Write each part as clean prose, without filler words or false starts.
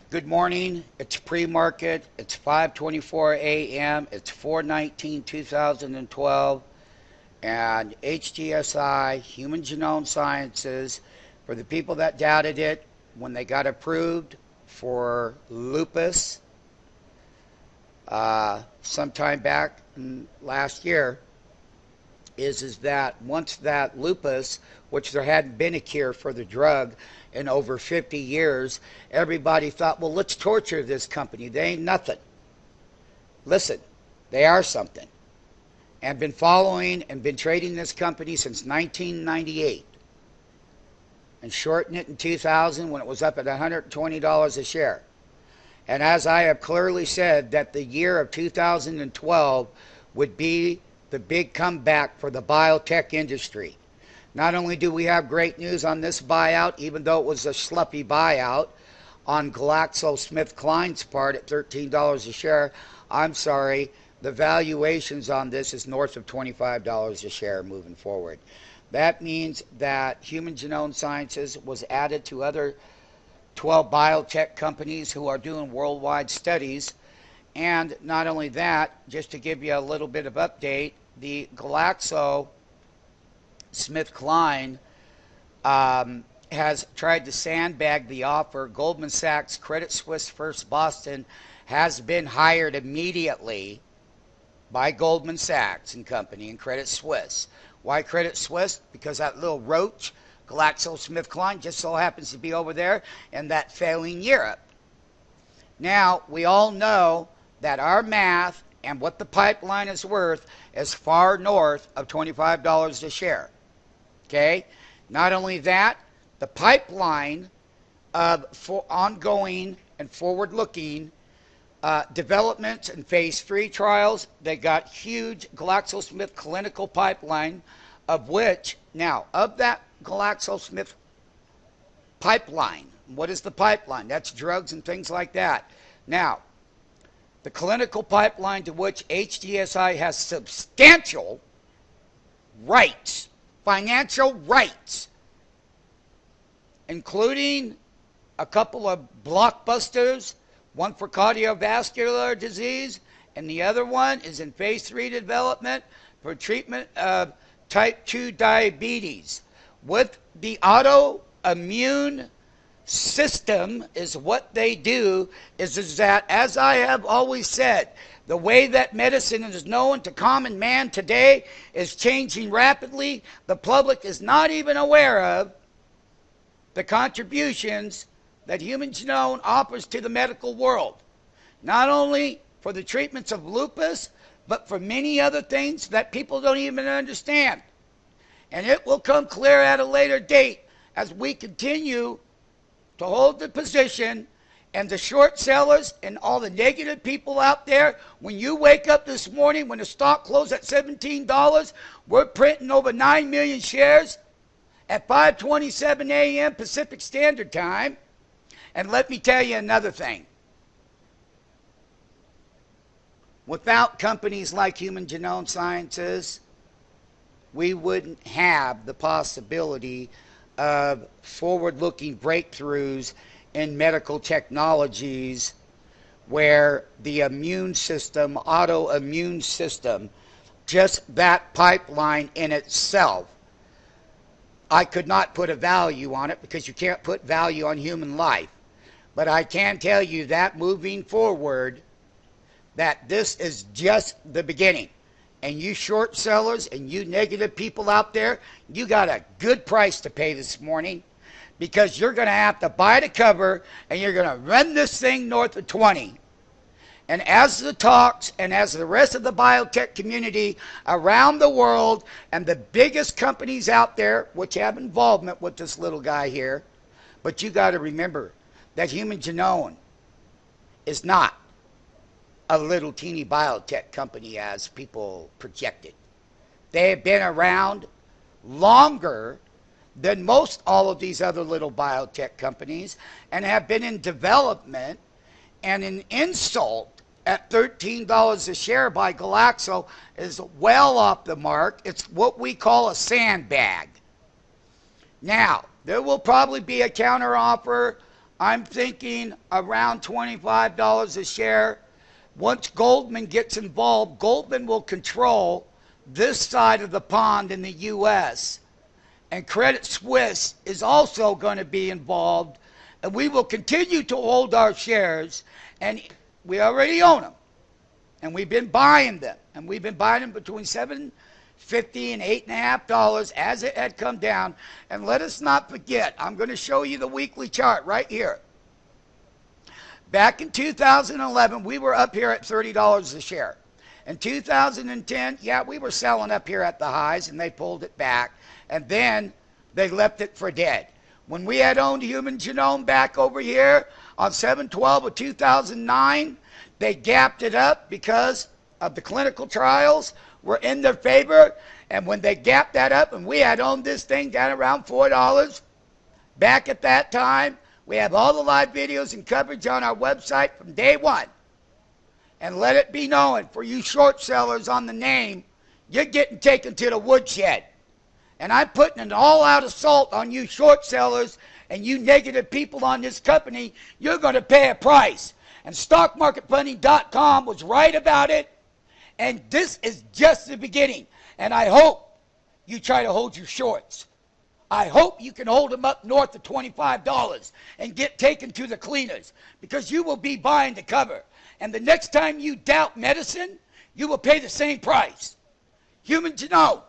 Good morning. It's pre-market. It's 5:24 a.m. It's 4/19/2012, and HGSI, Human Genome Sciences, for the people that doubted it when they got approved for lupus sometime back last year, is that once that lupus, which there hadn't been a cure for the drug in over 50 years, everybody thought, well, let's torture this company. They ain't nothing. Listen, they are something. And been following and been trading this company since 1998. And shortened it in 2000 when it was up at $120 a share. And as I have clearly said, that the year of 2012 would be the big comeback for the biotech industry. Not only do we have great news on this buyout, even though it was a schluppy buyout on GlaxoSmithKline's part at $13 a share, I'm sorry, the valuations on this is north of $25 a share moving forward. That means that Human Genome Sciences was added to other 12 biotech companies who are doing worldwide studies. And not only that, just to give you a little bit of update, the GlaxoSmithKline has tried to sandbag the offer. Goldman Sachs, Credit Suisse, First Boston has been hired immediately by Goldman Sachs and Company and Credit Suisse. Why Credit Suisse? Because that little roach, GlaxoSmithKline, just so happens to be over there in that failing Europe. Now, we all know that our math and what the pipeline is worth is far north of $25 a share. Okay? Not only that, the pipeline of ongoing and forward-looking developments and phase 3 trials, they got huge GlaxoSmith clinical pipeline, of which, now, of that GlaxoSmith pipeline, what is the pipeline? That's drugs and things like that. Now, the clinical pipeline to which HGSI has substantial rights, financial rights, including a couple of blockbusters, one for cardiovascular disease, and the other one is in phase 3 development for treatment of type 2 diabetes. With the autoimmune system is what they do is that, as I have always said, the way that medicine is known to common man today is changing rapidly. The public is not even aware of the contributions that Human Genome offers to the medical world, not only for the treatments of lupus, but for many other things that people don't even understand. And it will come clear at a later date as we continue to hold the position, and the short sellers and all the negative people out there, when you wake up this morning when the stock closed at $17, we're printing over 9 million shares at 5:27 a.m. Pacific Standard Time. And let me tell you another thing. Without companies like Human Genome Sciences, we wouldn't have the possibility of forward-looking breakthroughs in medical technologies where the immune system, autoimmune system, just that pipeline in itself, I could not put a value on it because you can't put value on human life. But I can tell you that moving forward, that this is just the beginning. And you short sellers and you negative people out there, you got a good price to pay this morning, because you're going to have to buy the cover and you're going to run this thing north of 20. And as the talks and as the rest of the biotech community around the world and the biggest companies out there, which have involvement with this little guy here, but you got to remember that Human Genome is not a little teeny biotech company as people projected. They have been around longer than most all of these other little biotech companies and have been in development. And an insult at $13 a share by Glaxo is well off the mark. It's what we call a sandbag. Now, there will probably be a counteroffer I'm thinking around $25 a share. Once Goldman gets involved, Goldman will control this side of the pond in the U.S. And Credit Suisse is also going to be involved. And we will continue to hold our shares. And we already own them. And we've been buying them. And we've been buying them between $7.50 and $8.50 as it had come down. And let us not forget, I'm going to show you the weekly chart right here. Back in 2011, we were up here at $30 a share. In 2010, yeah, we were selling up here at the highs, and they pulled it back. And then they left it for dead. When we had owned Human Genome back over here on 7/12 of 2009, they gapped it up because of the clinical trials were in their favor. And when they gapped that up, and we had owned this thing down around $4 back at that time, we have all the live videos and coverage on our website from day one. And let it be known, for you short sellers on the name, you're getting taken to the woodshed. And I'm putting an all-out assault on you short sellers and you negative people on this company. You're going to pay a price. And StockMarketFunding.com was right about it. And this is just the beginning. And I hope you try to hold your shorts. I hope you can hold them up north of $25 and get taken to the cleaners, because you will be buying the cover. And the next time you doubt medicine, you will pay the same price. Human Genome.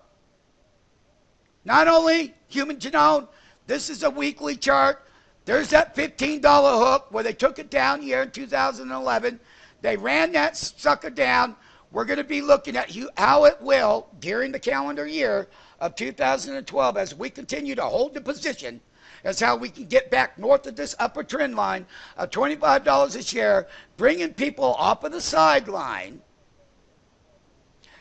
Not only Human Genome, this is a weekly chart. There's that $15 hook where they took it down here in 2011. They ran that sucker down. We're going to be looking at how it will during the calendar year of 2012 as we continue to hold the position, as how we can get back north of this upper trend line of $25 a share, bringing people off of the sideline.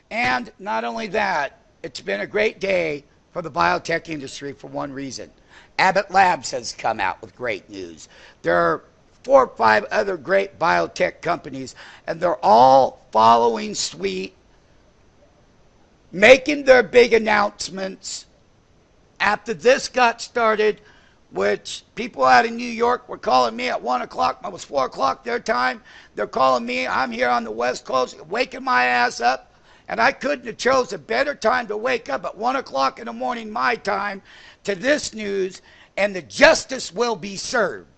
And not only that, it's been a great day for the biotech industry for one reason. Abbott Labs has come out with great news. There are 4 or 5 other great biotech companies, and they're all following suit, making their big announcements. After this got started, which people out in New York were calling me at 1 o'clock, it was 4 o'clock their time, they're calling me, I'm here on the West Coast, waking my ass up, and I couldn't have chose a better time to wake up at 1 o'clock in the morning my time to this news, and the justice will be served.